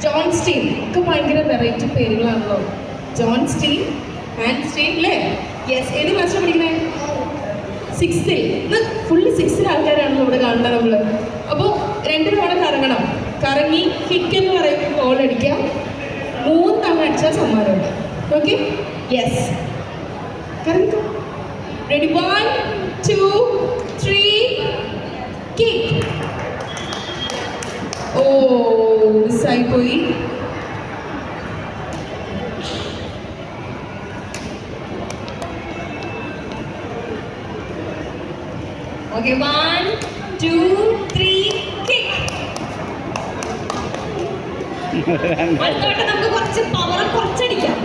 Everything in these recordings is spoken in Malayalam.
ജോൺ സ്റ്റീൻ ഒക്കെ ഭയങ്കര വെറൈറ്റി പേരുകളാണല്ലോ. ജോൺ സ്റ്റീൻ, ആൻ സ്റ്റീൻ അല്ലേ? യെസ്. ഏത് ക്ലാസ്സിലാണ് പഠിക്കുന്നത്? 6th. ഫുള്ള് 6th ആൾക്കാരാണല്ലോ ഇവിടെ കാണുന്നത് നമ്മൾ. അപ്പോൾ 2 തവണ കറങ്ങണം. കറങ്ങി കിക്ക് എന്ന് പറയുമ്പോൾ ഗോൾ അടിക്കാം. 3 തവണ അടിച്ചാൽ സമ്മാനമുണ്ട്. ഓക്കെ? യെസ്. കറങ്ങിക്കോ. റെഡി? 1 2 3 കിക്ക്. ഓ, മിസ്സായി പോയി. Okay, 1 2 3 kick. അടുത്തോട്ട് നമുക്ക് കുറച്ച് പവർ കുറച്ചടിക്കാം.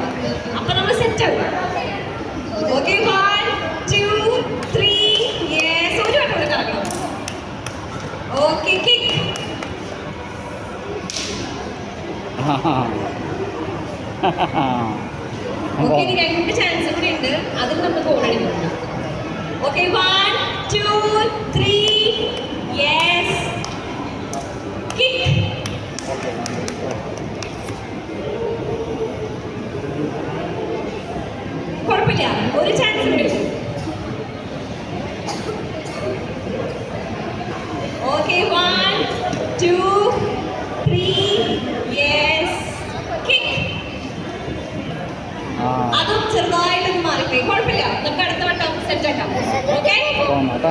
അപ്പൊ നമ്മൾ സെറ്റ് ആവും. Okay, 1 2 3 yes. ഒരു വട്ടം കൂടെ കറങ്ങണം. Okay, kick. ഓക്കെ, ഇനി 2 ചാൻസ് കൂടി ഉണ്ട്. അതിൽ നമ്മൾ ഗോൾ അടിക്കണം. Okay, 1 2 3 yes. കിക്ക്. കുഴപ്പമില്ല, ഒരു ചാൻസ്